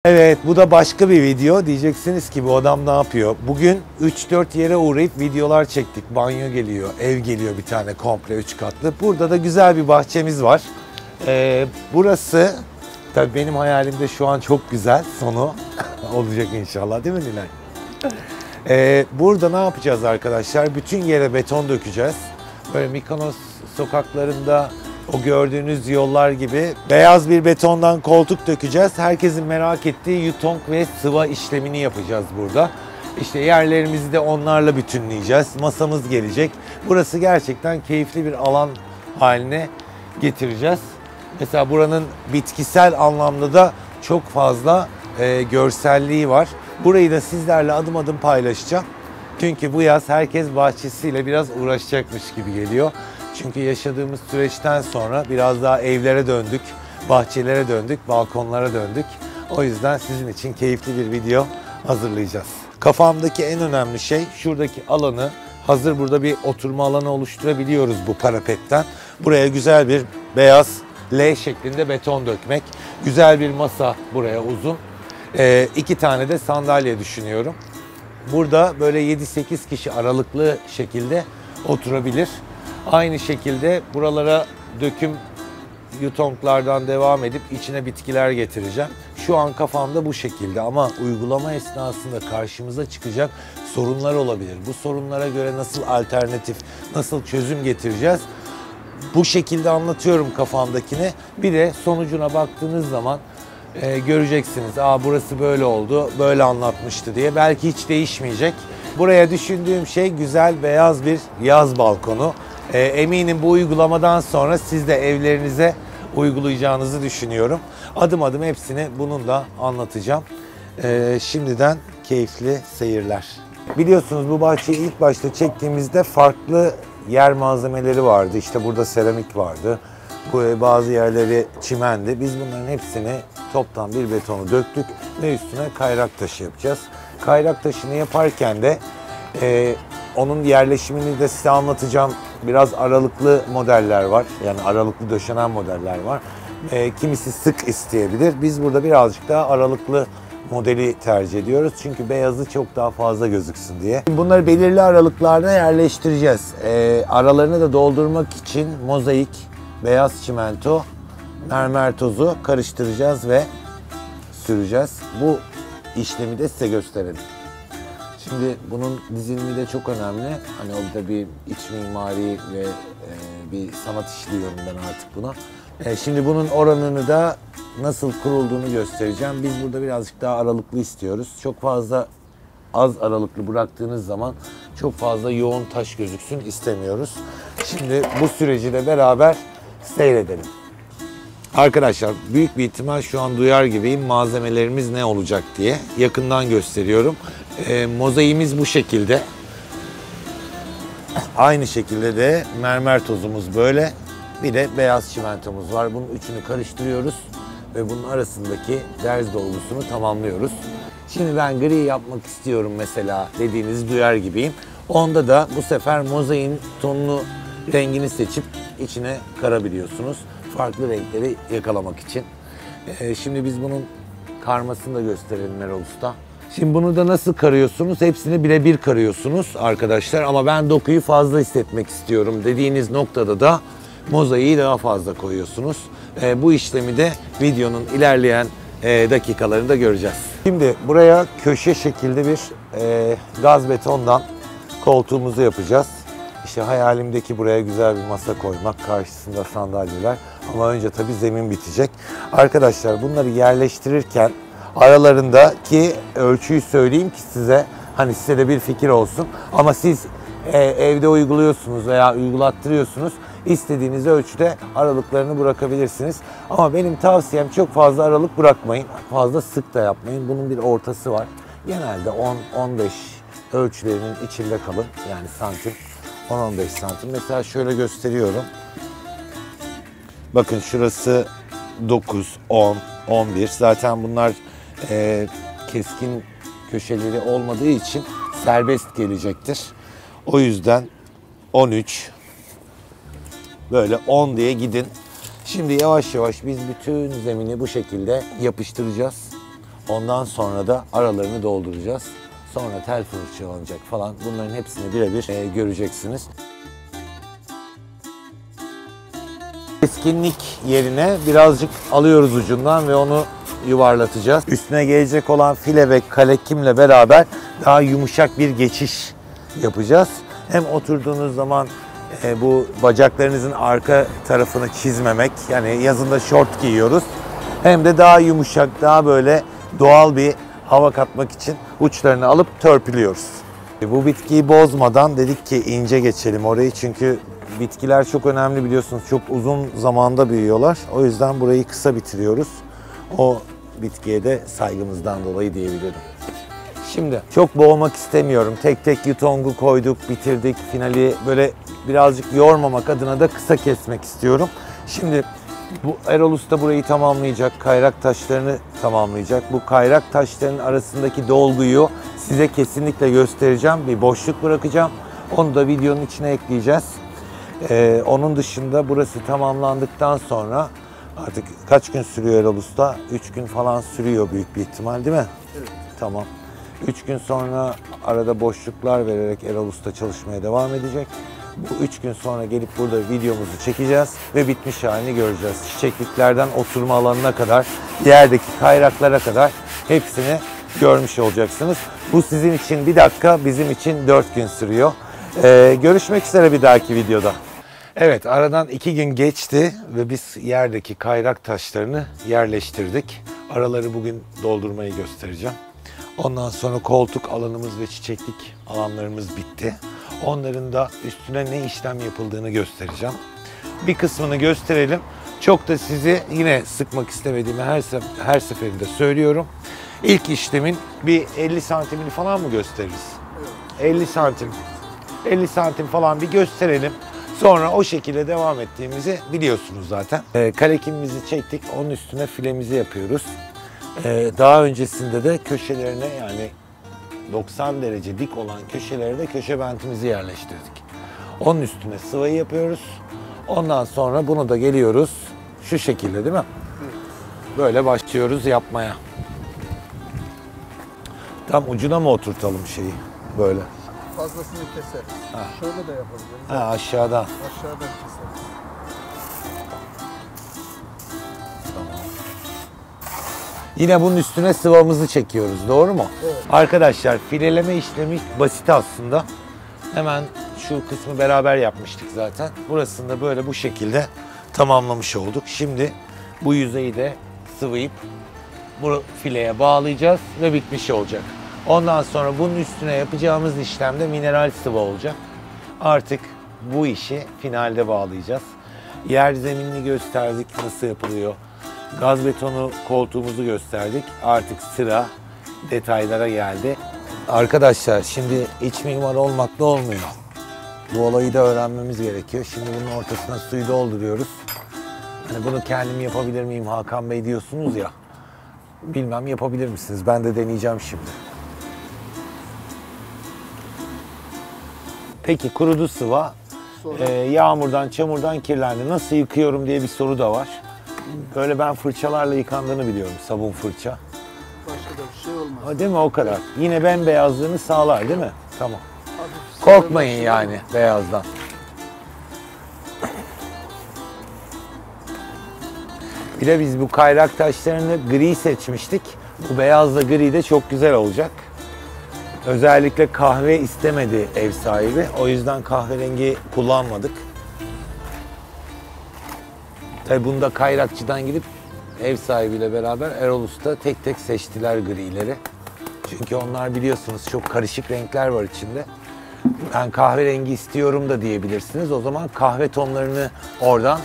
Evet, bu da başka bir video. Diyeceksiniz ki bu adam ne yapıyor? Bugün 3-4 yere uğrayıp videolar çektik. Banyo geliyor, ev geliyor bir tane komple 3 katlı. Burada da güzel bir bahçemiz var. Burası tabii benim hayalimde şu an çok güzel. Sonu olacak inşallah, değil mi Nilay? Burada ne yapacağız arkadaşlar? Bütün yere beton dökeceğiz. Böyle Mikonos sokaklarında o gördüğünüz yollar gibi beyaz bir betondan koltuk dökeceğiz. Herkesin merak ettiği yutong ve sıva işlemini yapacağız burada. İşte yerlerimizi de onlarla bütünleyeceğiz. Masamız gelecek. Burası gerçekten keyifli bir alan haline getireceğiz. Mesela buranın bitkisel anlamda da çok fazla görselliği var. Burayı da sizlerle adım adım paylaşacağım. Çünkü bu yaz herkes bahçesiyle biraz uğraşacakmış gibi geliyor. Çünkü yaşadığımız süreçten sonra biraz daha evlere döndük, bahçelere döndük, balkonlara döndük. O yüzden sizin için keyifli bir video hazırlayacağız. Kafamdaki en önemli şey şuradaki alanı, hazır burada bir oturma alanı oluşturabiliyoruz bu parapetten. Buraya güzel bir beyaz L şeklinde beton dökmek. Güzel bir masa buraya uzun. 2 tane de sandalye düşünüyorum. Burada böyle 7-8 kişi aralıklı şekilde oturabilir. Aynı şekilde buralara döküm yutonglardan devam edip içine bitkiler getireceğim. Şu an kafamda bu şekilde ama uygulama esnasında karşımıza çıkacak sorunlar olabilir. Bu sorunlara göre nasıl alternatif, nasıl çözüm getireceğiz? Bu şekilde anlatıyorum kafamdakini. Bir de sonucuna baktığınız zaman göreceksiniz. Burası böyle oldu, böyle anlatmıştı diye. Belki hiç değişmeyecek. Buraya düşündüğüm şey güzel beyaz bir yaz balkonu. Eminim bu uygulamadan sonra siz de evlerinize uygulayacağınızı düşünüyorum. Adım adım hepsini bununla anlatacağım. Şimdiden keyifli seyirler. Biliyorsunuz bu bahçeyi ilk başta çektiğimizde farklı yer malzemeleri vardı. İşte burada seramik vardı. Bazı yerleri çimendi. Biz bunların hepsini toptan bir betonu döktük ve üstüne kayrak taşı yapacağız. Kayrak taşını yaparken de onun yerleşimini de size anlatacağım. Biraz aralıklı modeller var. Yani aralıklı döşenen modeller var. Kimisi sık isteyebilir. Biz burada birazcık daha aralıklı modeli tercih ediyoruz. Çünkü beyazı çok daha fazla gözüksün diye. Bunları belirli aralıklarda yerleştireceğiz. Aralarını da doldurmak için mozaik, beyaz çimento, mermer tozu karıştıracağız ve süreceğiz. Bu işlemi de size gösterelim. Şimdi bunun dizilimi de çok önemli. Hani orada bir iç mimari ve bir sanat işi diyorum ben artık buna. Şimdi bunun oranını da nasıl kurulduğunu göstereceğim. Biz burada birazcık daha aralıklı istiyoruz. Çok fazla az aralıklı bıraktığınız zaman çok fazla yoğun taş gözüksün istemiyoruz. Şimdi bu süreci de beraber seyredelim. Arkadaşlar büyük bir ihtimal şu an duyar gibiyim malzemelerimiz ne olacak diye. Yakından gösteriyorum. Mozaiğimiz bu şekilde. Aynı şekilde de mermer tozumuz böyle. Bir de beyaz çimentomuz var. Bunun üçünü karıştırıyoruz ve bunun arasındaki derz dolgusunu tamamlıyoruz. Şimdi ben gri yapmak istiyorum mesela dediğinizi duyar gibiyim. Onda da bu sefer mozaiğin tonunu, rengini seçip içine karabiliyorsunuz. Farklı renkleri yakalamak için. Şimdi biz bunun karmasını da gösterelim Erol Usta. Şimdi bunu da nasıl karıyorsunuz? Hepsini birebir karıyorsunuz arkadaşlar. Ama ben dokuyu fazla hissetmek istiyorum dediğiniz noktada da mozaiği daha fazla koyuyorsunuz. Bu işlemi de videonun ilerleyen dakikalarında göreceğiz. Şimdi buraya köşe şekilde bir gaz betondan koltuğumuzu yapacağız. İşte hayalimdeki buraya güzel bir masa koymak, karşısında sandalyeler. Ama önce tabii zemin bitecek. Arkadaşlar bunları yerleştirirken aralarındaki ölçüyü söyleyeyim ki size, hani size de bir fikir olsun. Ama siz evde uyguluyorsunuz veya uygulattırıyorsunuz. İstediğiniz ölçüde aralıklarını bırakabilirsiniz. Ama benim tavsiyem çok fazla aralık bırakmayın. Fazla sık da yapmayın. Bunun bir ortası var. Genelde 10-15 ölçülerinin içinde kalın. Yani santim. 10-15 santim. Mesela şöyle gösteriyorum. Bakın şurası 9, 10, 11. Zaten bunlar keskin köşeleri olmadığı için serbest gelecektir. O yüzden 13, böyle 10 diye gidin. Şimdi yavaş yavaş biz bütün zemini bu şekilde yapıştıracağız. Ondan sonra da aralarını dolduracağız. Sonra tel fırçalanacak falan. Bunların hepsini birebir göreceksiniz. Keskinlik yerine birazcık alıyoruz ucundan ve onu yuvarlatacağız. Üstüne gelecek olan file ve kalekimle beraber daha yumuşak bir geçiş yapacağız. Hem oturduğunuz zaman bu bacaklarınızın arka tarafını çizmemek, yani yazında şort giyiyoruz. Hem de daha yumuşak, daha böyle doğal bir hava katmak için uçlarını alıp törpülüyoruz. Bu bitkiyi bozmadan dedik ki ince geçelim orayı, çünkü bitkiler çok önemli biliyorsunuz. Çok uzun zamanda büyüyorlar. O yüzden burayı kısa bitiriyoruz. O bitkiye de saygımızdan dolayı diyebilirim. Şimdi çok boğmak istemiyorum. Tek tek yutongu koyduk, bitirdik. Finali böyle birazcık yormamak adına da kısa kesmek istiyorum. Şimdi bu Erol Usta burayı tamamlayacak. Kayrak taşlarını tamamlayacak. Bu kayrak taşlarının arasındaki dolguyu size kesinlikle göstereceğim. Bir boşluk bırakacağım. Onu da videonun içine ekleyeceğiz. Onun dışında burası tamamlandıktan sonra artık kaç gün sürüyor Erol Usta? 3 gün falan sürüyor büyük bir ihtimal, değil mi? Evet. Tamam. 3 gün sonra arada boşluklar vererek Erol Usta çalışmaya devam edecek. Bu 3 gün sonra gelip burada videomuzu çekeceğiz ve bitmiş halini göreceğiz. Çiçekliklerden oturma alanına kadar, yerdeki kayraklara kadar hepsini görmüş olacaksınız. Bu sizin için 1 dakika, bizim için 4 gün sürüyor. Görüşmek üzere bir dahaki videoda. Evet, aradan 2 gün geçti ve biz yerdeki kayrak taşlarını yerleştirdik. Araları bugün doldurmayı göstereceğim. Ondan sonra koltuk alanımız ve çiçeklik alanlarımız bitti. Onların da üstüne ne işlem yapıldığını göstereceğim. Bir kısmını gösterelim. Çok da sizi yine sıkmak istemediğimi her seferinde söylüyorum. İlk işlemin bir 50 santimini falan mı gösteririz? Evet. 50 santim falan bir gösterelim. Sonra o şekilde devam ettiğimizi biliyorsunuz zaten. Kalekimimizi çektik. Onun üstüne filemizi yapıyoruz. Daha öncesinde de köşelerine, yani 90 derece dik olan köşelere de köşe bentimizi yerleştirdik. Onun üstüne sıvayı yapıyoruz. Ondan sonra bunu da geliyoruz şu şekilde, değil mi? Böyle başlıyoruz yapmaya. Tam ucuna mı oturtalım şeyi böyle? Fazlasını keseriz. Ha. Şöyle de yapabiliriz. Ha, aşağıdan. Aşağıdan keseriz. Tamam. Yine bunun üstüne sıvamızı çekiyoruz, doğru mu? Evet. Arkadaşlar, fileleme işlemi basit aslında. Hemen şu kısmı beraber yapmıştık zaten. Burasını da böyle bu şekilde tamamlamış olduk. Şimdi bu yüzeyi de sıvayıp bu fileye bağlayacağız ve bitmiş olacak. Ondan sonra bunun üstüne yapacağımız işlem de mineral sıva olacak. Artık bu işi finalde bağlayacağız. Yer zeminini gösterdik, nasıl yapılıyor. Gaz betonu koltuğumuzu gösterdik. Artık sıra detaylara geldi. Arkadaşlar, şimdi iç mimar olmakla olmuyor. Bu olayı da öğrenmemiz gerekiyor. Şimdi bunun ortasına suyu dolduruyoruz. Hani bunu kendim yapabilir miyim Hakan Bey diyorsunuz ya. Bilmem, yapabilir misiniz? Ben de deneyeceğim şimdi. Peki kurudu sıva. Yağmurdan, çamurdan kirlendi. Nasıl yıkıyorum diye bir soru da var. Böyle ben fırçalarla yıkandığını biliyorum. Sabun fırça. Başka da bir şey olmaz. Değil mi? O kadar. Yine bembeyazlığını sağlar, değil mi? Tamam. Korkmayın yani beyazdan. Bir de biz bu kayrak taşlarını gri seçmiştik. Bu beyazla gri de çok güzel olacak. Özellikle kahve istemedi ev sahibi. O yüzden kahverengi kullanmadık. Tabii bunu da kayrakçıdan gidip ev sahibiyle beraber Erol Usta tek tek seçtiler grileri. Çünkü onlar biliyorsunuz çok karışık renkler var içinde. Ben kahverengi istiyorum da diyebilirsiniz. O zaman kahve tonlarını oradan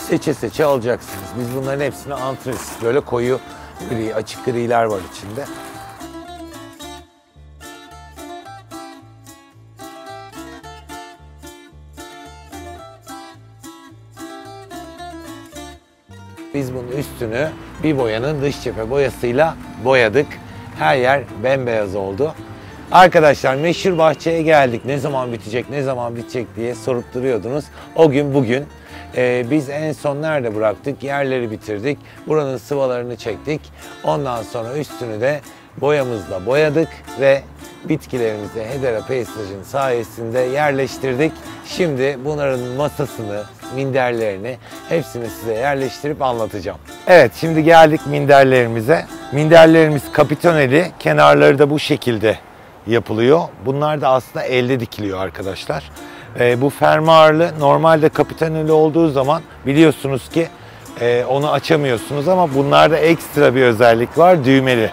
seçe seçe alacaksınız. Biz bunların hepsini antres, böyle koyu gri, açık griler var içinde. Biz bunun üstünü bir boyanın dış cephe boyasıyla boyadık. Her yer bembeyaz oldu. Arkadaşlar, meşhur bahçeye geldik. Ne zaman bitecek, ne zaman bitecek diye sorup duruyordunuz. O gün bugün. Biz en son nerede bıraktık? Yerleri bitirdik. Buranın sıvalarını çektik. Ondan sonra üstünü de boyamızla boyadık ve bitkilerimizi Hedera Peyzaj'ın sayesinde yerleştirdik. Şimdi bunların masasını, minderlerini hepsini size yerleştirip anlatacağım. Evet, şimdi geldik minderlerimize. Minderlerimiz kapitoneli, kenarları da bu şekilde yapılıyor. Bunlar da aslında elde dikiliyor arkadaşlar. Bu fermuarlı, normalde kapitoneli olduğu zaman biliyorsunuz ki onu açamıyorsunuz ama bunlarda ekstra bir özellik var, düğmeli.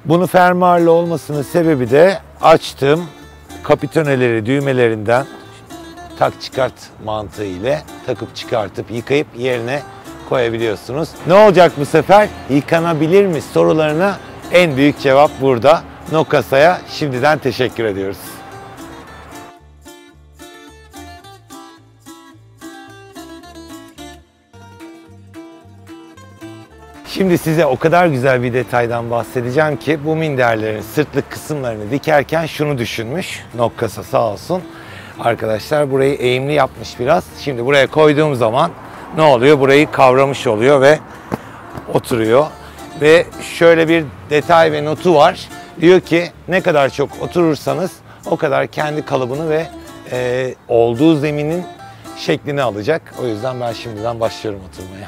Bunu fermuarlı olmasının sebebi de açtığım kapitoneleri düğmelerinden tak çıkart mantığı ile takıp çıkartıp yıkayıp yerine koyabiliyorsunuz. Ne olacak bu sefer? Yıkanabilir mi sorularına en büyük cevap burada. Nokasa'ya şimdiden teşekkür ediyoruz. Şimdi size o kadar güzel bir detaydan bahsedeceğim ki bu minderlerin sırtlık kısımlarını dikerken şunu düşünmüş. Nokasa sağ olsun. Arkadaşlar burayı eğimli yapmış biraz. Şimdi buraya koyduğum zaman ne oluyor? Burayı kavramış oluyor ve oturuyor. Ve şöyle bir detay ve notu var. Diyor ki ne kadar çok oturursanız o kadar kendi kalıbını ve olduğu zeminin şeklini alacak. O yüzden ben şimdiden başlıyorum oturmaya.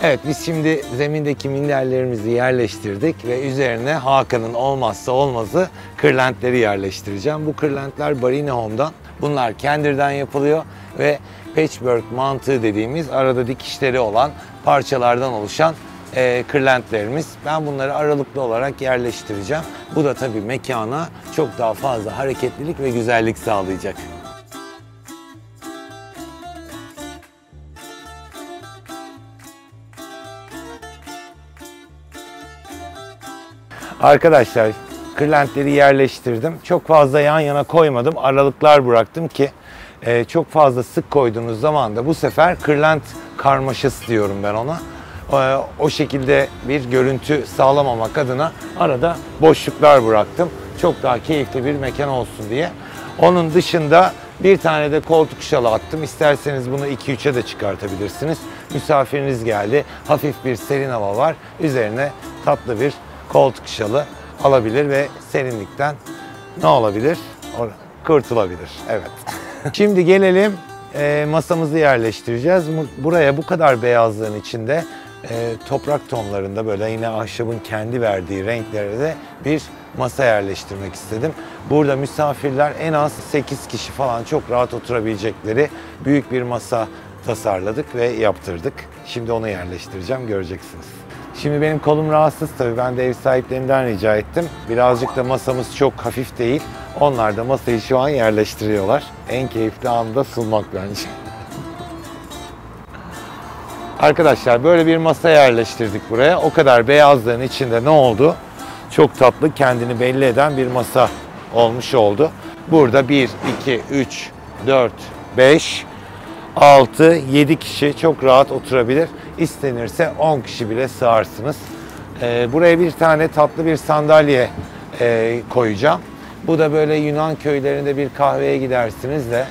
Evet, biz şimdi zemindeki minderlerimizi yerleştirdik ve üzerine Hakan'ın olmazsa olmazı kırlentleri yerleştireceğim. Bu kırlentler Barine Home'dan. Bunlar kendirden yapılıyor ve patchwork mantığı dediğimiz arada dikişleri olan parçalardan oluşan kırlentlerimiz. Ben bunları aralıklı olarak yerleştireceğim. Bu da tabii mekana çok daha fazla hareketlilik ve güzellik sağlayacak. Arkadaşlar kırlentleri yerleştirdim. Çok fazla yan yana koymadım. Aralıklar bıraktım ki çok fazla sık koyduğunuz zaman da bu sefer kırlent karmaşası diyorum ben ona. O şekilde bir görüntü sağlamamak adına arada boşluklar bıraktım. Çok daha keyifli bir mekan olsun diye. Onun dışında bir tane de koltuk şalı attım. İsterseniz bunu 2-3'e de çıkartabilirsiniz. Misafiriniz geldi. Hafif bir serin hava var. Üzerine tatlı bir koltuk şalı alabilir ve serinlikten ne olabilir? Kurtulabilir. Evet. Şimdi gelelim masamızı yerleştireceğiz. Buraya bu kadar beyazlığın içinde toprak tonlarında böyle yine ahşabın kendi verdiği renklerde de bir masa yerleştirmek istedim. Burada misafirler en az 8 kişi falan çok rahat oturabilecekleri büyük bir masa tasarladık ve yaptırdık. Şimdi onu yerleştireceğim, göreceksiniz. Şimdi benim kolum rahatsız tabii. Ben de ev sahiplerinden rica ettim. Birazcık da masamız çok hafif değil. Onlar da masayı şu an yerleştiriyorlar. En keyifli anda sunmak bence. Arkadaşlar böyle bir masa yerleştirdik buraya. O kadar beyazlığın içinde ne oldu? Çok tatlı, kendini belli eden bir masa olmuş oldu. Burada 1, 2, 3, 4, 5, 6, 7 kişi çok rahat oturabilir. İstenirse 10 kişi bile sığarsınız. Buraya bir tane tatlı bir sandalye koyacağım. Bu da böyle Yunan köylerinde bir kahveye gidersiniz de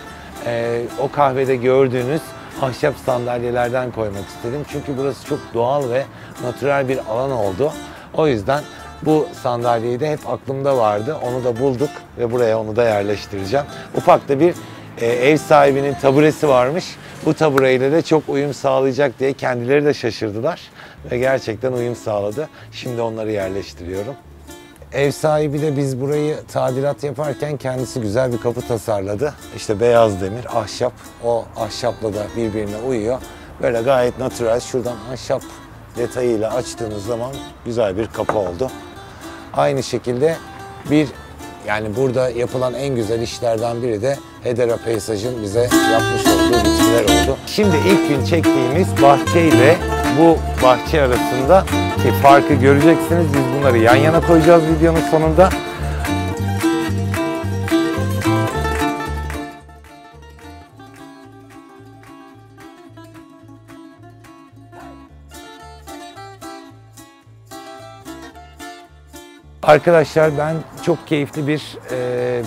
o kahvede gördüğünüz ahşap sandalyelerden koymak istedim. Çünkü burası çok doğal ve natürel bir alan oldu. O yüzden bu sandalyeyi de hep aklımda vardı. Onu da bulduk ve buraya onu da yerleştireceğim. Ufak da bir ev sahibinin taburesi varmış. Bu tabureyle de çok uyum sağlayacak diye kendileri de şaşırdılar. Ve gerçekten uyum sağladı. Şimdi onları yerleştiriyorum. Ev sahibi de biz burayı tadilat yaparken kendisi güzel bir kapı tasarladı. İşte beyaz demir, ahşap. O ahşapla da birbirine uyuyor. Böyle gayet natürel. Şuradan ahşap detayıyla açtığınız zaman güzel bir kapı oldu. Aynı şekilde yani burada yapılan en güzel işlerden biri de Hedera Peyzaj'ın bize yapmış olduğu bitkiler oldu. Şimdi ilk gün çektiğimiz bahçe ile bu bahçe arasındaki farkı göreceksiniz. Biz bunları yan yana koyacağız videonun sonunda. Arkadaşlar ben çok keyifli bir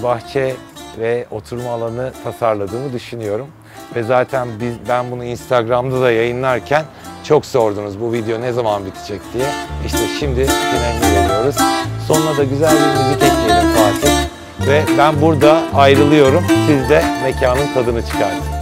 bahçe ve oturma alanı tasarladığımı düşünüyorum. Ve zaten ben bunu Instagram'da da yayınlarken çok sordunuz bu video ne zaman bitecek diye. İşte şimdi finalini veriyoruz. Sonuna da güzel bir müzik ekleyelim Fatih. Ve ben burada ayrılıyorum. Siz de mekanın tadını çıkartın.